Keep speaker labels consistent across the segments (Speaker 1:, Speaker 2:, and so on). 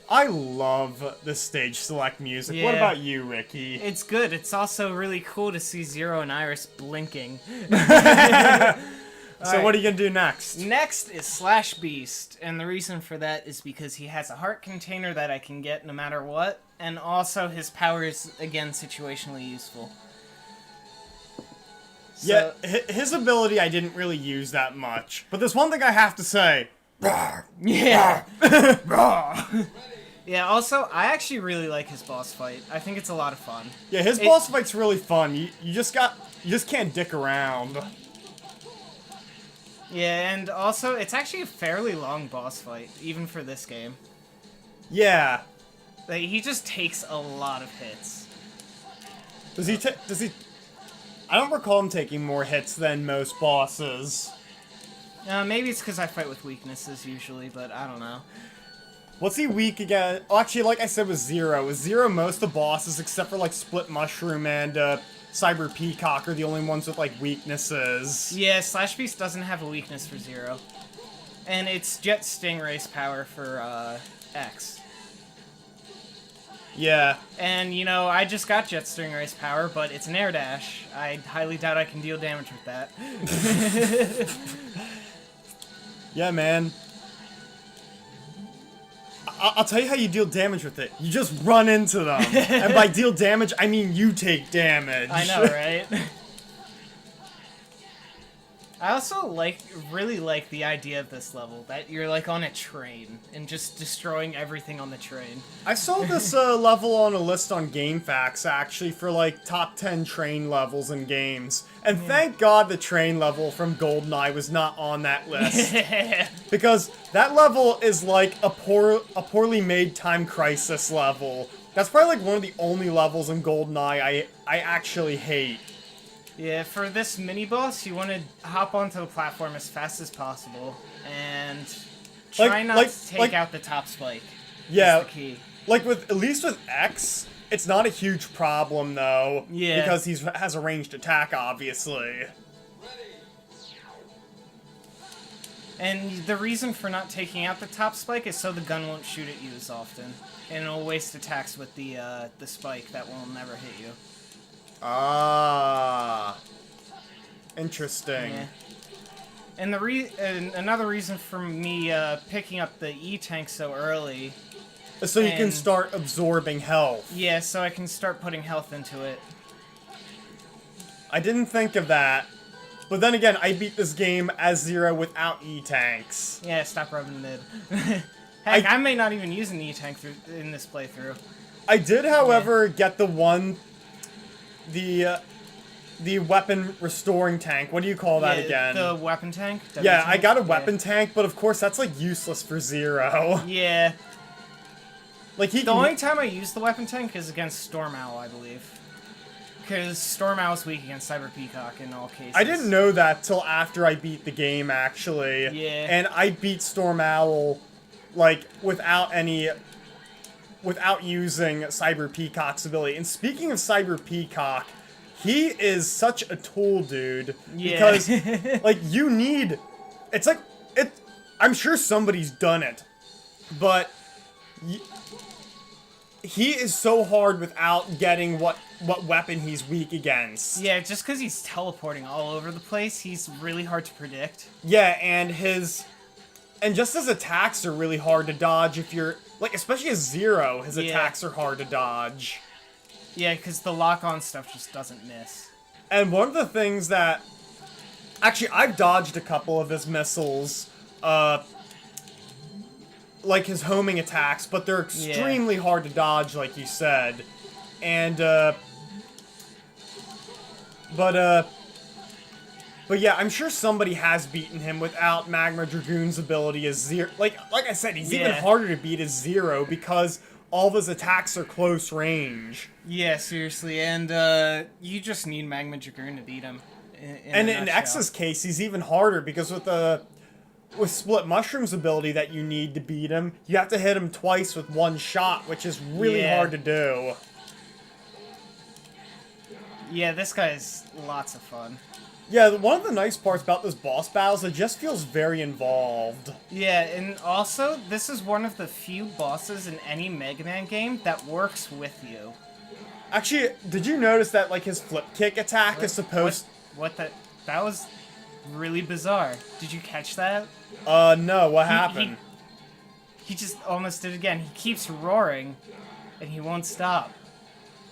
Speaker 1: I love the stage select music.
Speaker 2: Yeah.
Speaker 1: What about you, Ricky?
Speaker 2: It's good. It's also really cool to see Zero and Iris blinking.
Speaker 1: So what are you gonna do next?
Speaker 2: Next is Slash Beast, and the reason for that is because he has a heart container that I can get no matter what, and also his power is, again, situationally useful.
Speaker 1: Yeah, his ability I didn't really use that much. But there's one thing I have to say.
Speaker 2: Yeah. Yeah, also, I actually really like his boss fight. I think it's a lot of fun.
Speaker 1: Yeah, his boss fight's really fun. You just can't dick around.
Speaker 2: Yeah, and also, it's actually a fairly long boss fight, even for this game.
Speaker 1: Yeah.
Speaker 2: Like, he just takes a lot of hits.
Speaker 1: Does he? I don't recall him taking more hits than most bosses.
Speaker 2: Maybe it's because I fight with weaknesses usually, but I don't know.
Speaker 1: What's he weak again? Oh, actually, like I said, with Zero. With Zero, most of the bosses, except for like Split Mushroom and Cyber Peacock, are the only ones with like weaknesses.
Speaker 2: Yeah, Slash Beast doesn't have a weakness for Zero. And it's Jet Stingray's power for X.
Speaker 1: Yeah.
Speaker 2: And, you know, I just got Jet Stingray's power, but it's an air dash. I highly doubt I can deal damage with that.
Speaker 1: Yeah, man. I'll tell you how you deal damage with it. You just run into them. And by deal damage, I mean you take damage.
Speaker 2: I know, right? I also really like the idea of this level, that you're like on a train and just destroying everything on the train.
Speaker 1: I saw this level on a list on GameFAQs, actually, for like top 10 train levels in games. And thank God the train level from GoldenEye was not on that list. Because that level is like a poorly made Time Crisis level. That's probably like one of the only levels in GoldenEye I actually hate.
Speaker 2: Yeah, for this mini-boss, you want to hop onto the platform as fast as possible, and try not to take out the top spike.
Speaker 1: Yeah,
Speaker 2: the key.
Speaker 1: Like at least with X, it's not a huge problem though.
Speaker 2: Yeah.
Speaker 1: Because he has a ranged attack, obviously.
Speaker 2: And the reason for not taking out the top spike is so the gun won't shoot at you as often, and it'll waste attacks with the spike that will never hit you.
Speaker 1: Ah, interesting.
Speaker 2: Yeah. And another reason for me picking up the E-Tank so early...
Speaker 1: So you can start absorbing health.
Speaker 2: Yeah, so I can start putting health into it.
Speaker 1: I didn't think of that. But then again, I beat this game as Zero without E-Tanks.
Speaker 2: Yeah, stop rubbing mid. Heck, I may not even use an E-Tank in this playthrough.
Speaker 1: I did, however, get the weapon restoring tank. What do you call that again?
Speaker 2: The weapon tank?
Speaker 1: Yeah, I got a weapon tank, but of course that's like useless for Zero.
Speaker 2: Yeah.
Speaker 1: Like
Speaker 2: the only time I use the weapon tank is against Storm Owl, I believe. Because Storm Owl's weak against Cyber Peacock in all cases.
Speaker 1: I didn't know that till after I beat the game, actually.
Speaker 2: Yeah.
Speaker 1: And I beat Storm Owl, like, without using Cyber Peacock's ability. And speaking of Cyber Peacock, he is such a tool, dude.
Speaker 2: Yeah.
Speaker 1: Because, like, you need... It's like... I'm sure somebody's done it. But... He is so hard without getting what weapon he's weak against.
Speaker 2: Yeah, just because he's teleporting all over the place, he's really hard to predict.
Speaker 1: Yeah, and just his attacks are really hard to dodge if you're... Like, especially as Zero, his attacks are hard to dodge.
Speaker 2: Yeah, because the lock-on stuff just doesn't miss.
Speaker 1: And one of the things that... Actually, I've dodged a couple of his missiles, like his homing attacks, but they're extremely hard to dodge, like you said. And, But yeah, I'm sure somebody has beaten him without Magma Dragoon's ability as Zero. Like I said, he's even harder to beat as Zero because all of his attacks are close range.
Speaker 2: Yeah, seriously, and you just need Magma Dragoon to beat him.
Speaker 1: In X's case, he's even harder because with Split Mushroom's ability that you need to beat him, you have to hit him twice with one shot, which is really hard to do.
Speaker 2: Yeah, this guy's lots of fun.
Speaker 1: Yeah, one of the nice parts about this boss battle is it just feels very involved.
Speaker 2: Yeah, and also, this is one of the few bosses in any Mega Man game that works with you.
Speaker 1: Actually, did you notice that, like, his flip kick attack is supposed...
Speaker 2: What that was really bizarre. Did you catch that?
Speaker 1: No, what happened?
Speaker 2: He just almost did it again. He keeps roaring, and he won't stop.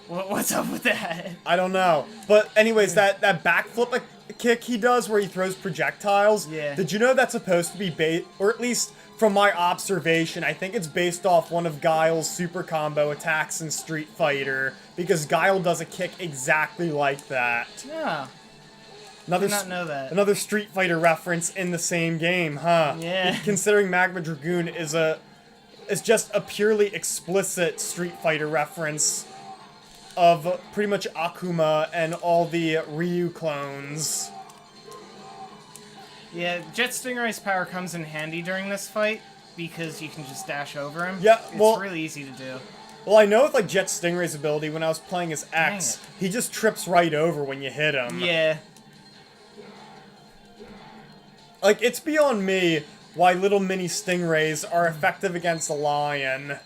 Speaker 2: What's up with that?
Speaker 1: I don't know. But anyways, that backflip kick he does where he throws projectiles,
Speaker 2: yeah.
Speaker 1: Did you know that's supposed to be based, or at least from my observation, I think it's based off one of Guile's super combo attacks in Street Fighter, because Guile does a kick exactly like that.
Speaker 2: Yeah.
Speaker 1: Another,
Speaker 2: Did not know that.
Speaker 1: Another Street Fighter reference in the same game, huh?
Speaker 2: Yeah.
Speaker 1: Considering Magma Dragoon is just a purely explicit Street Fighter reference of pretty much Akuma and all the Ryu clones.
Speaker 2: Yeah, Jet Stingray's power comes in handy during this fight because you can just dash over him.
Speaker 1: Yeah, well,
Speaker 2: it's really easy to do.
Speaker 1: Well, I know with like Jet Stingray's ability, when I was playing as X, he just trips right over when you hit him.
Speaker 2: Yeah.
Speaker 1: Like, it's beyond me why little mini Stingrays are effective against a lion.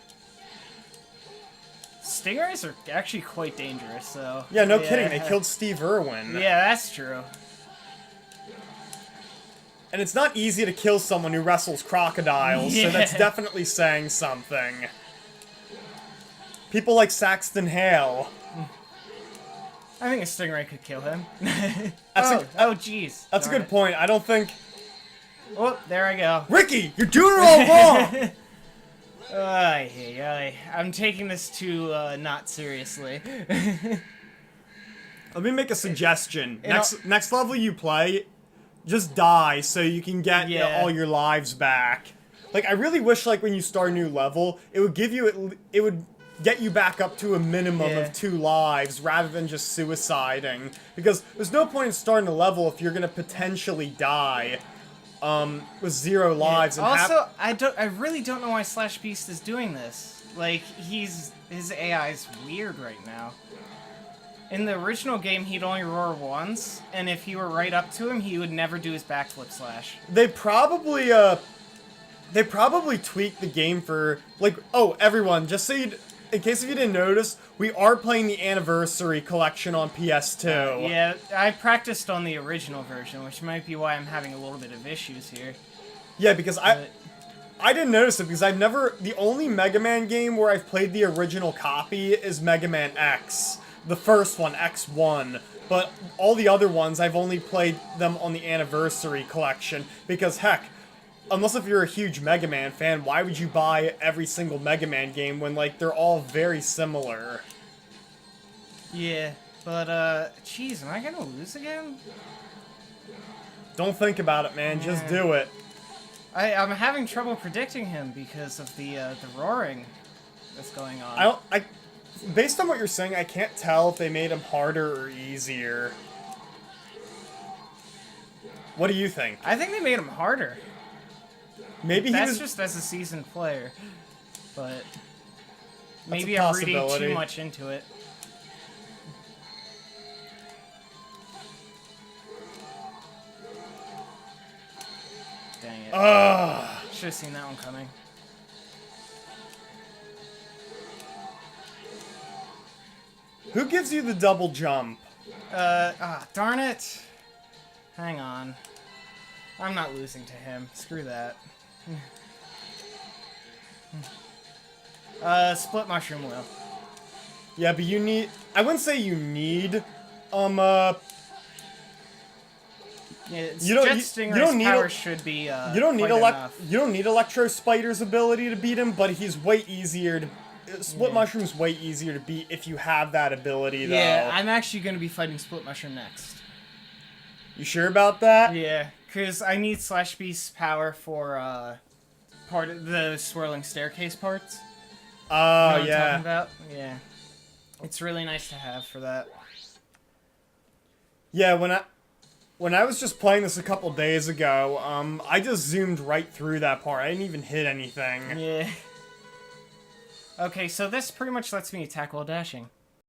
Speaker 2: Stingrays are actually quite dangerous, so...
Speaker 1: Yeah, no kidding, they killed Steve Irwin.
Speaker 2: Yeah, that's true.
Speaker 1: And it's not easy to kill someone who wrestles crocodiles, so that's definitely saying something. People like Saxton Hale.
Speaker 2: I think a Stingray could kill him.
Speaker 1: Oh,
Speaker 2: jeez.
Speaker 1: That's a good point. I don't think...
Speaker 2: Oh, there I go.
Speaker 1: Ricky, you're doing it all wrong!
Speaker 2: I'm taking this too, not seriously.
Speaker 1: Let me make a suggestion. Next level you play, just die so you can get all your lives back. Like, I really wish, like, when you start a new level, it would get you back up to a minimum of 2 lives rather than just suiciding. Because there's no point in starting a level if you're gonna potentially die with 0 lives. And
Speaker 2: also, I really don't know why Slash Beast is doing this. Like, his AI's weird right now. In the original game, he'd only roar once, and if you were right up to him, he would never do his backflip slash.
Speaker 1: They probably tweaked the game for, like, oh, everyone, just so you, in case if you didn't notice, we are playing the Anniversary Collection on PS2.
Speaker 2: Yeah, I practiced on the original version, which might be why I'm having a little bit of issues here.
Speaker 1: Yeah, because I didn't notice it, because the only Mega Man game where I've played the original copy is Mega Man X. The first one, X1. But all the other ones, I've only played them on the Anniversary Collection, because heck, unless if you're a huge Mega Man fan, why would you buy every single Mega Man game when, like, they're all very similar?
Speaker 2: Yeah, but, jeez, am I gonna lose again?
Speaker 1: Don't think about it, man. Just do it.
Speaker 2: I'm having trouble predicting him because of the roaring that's going on.
Speaker 1: Based on what you're saying, I can't tell if they made him harder or easier. What do you think?
Speaker 2: I think they made him harder.
Speaker 1: Maybe
Speaker 2: That's just as a seasoned player, but maybe I'm reading too much into it. Dang it. Should have seen that one coming.
Speaker 1: Who gives you the double jump?
Speaker 2: Darn it. Hang on. I'm not losing to him. Screw that. Split mushroom wheel.
Speaker 1: Yeah, but you need... I wouldn't say you need,
Speaker 2: Yeah, you don't need power should be,
Speaker 1: you don't need
Speaker 2: enough.
Speaker 1: You don't need Electro Spider's ability to beat him, but he's way easier to... Split Mushroom's way easier to beat if you have that ability, though.
Speaker 2: Yeah, I'm actually going to be fighting Split Mushroom next.
Speaker 1: You sure about that?
Speaker 2: Yeah, because I need Slash Beast's power for, part of the swirling staircase parts.
Speaker 1: Oh,
Speaker 2: you know what I'm
Speaker 1: yeah.
Speaker 2: talking about? Yeah. It's really nice to have for that.
Speaker 1: Yeah, when I was just playing this a couple days ago, I just zoomed right through that part. I didn't even hit anything.
Speaker 2: Yeah. Okay, so this pretty much lets me attack while dashing.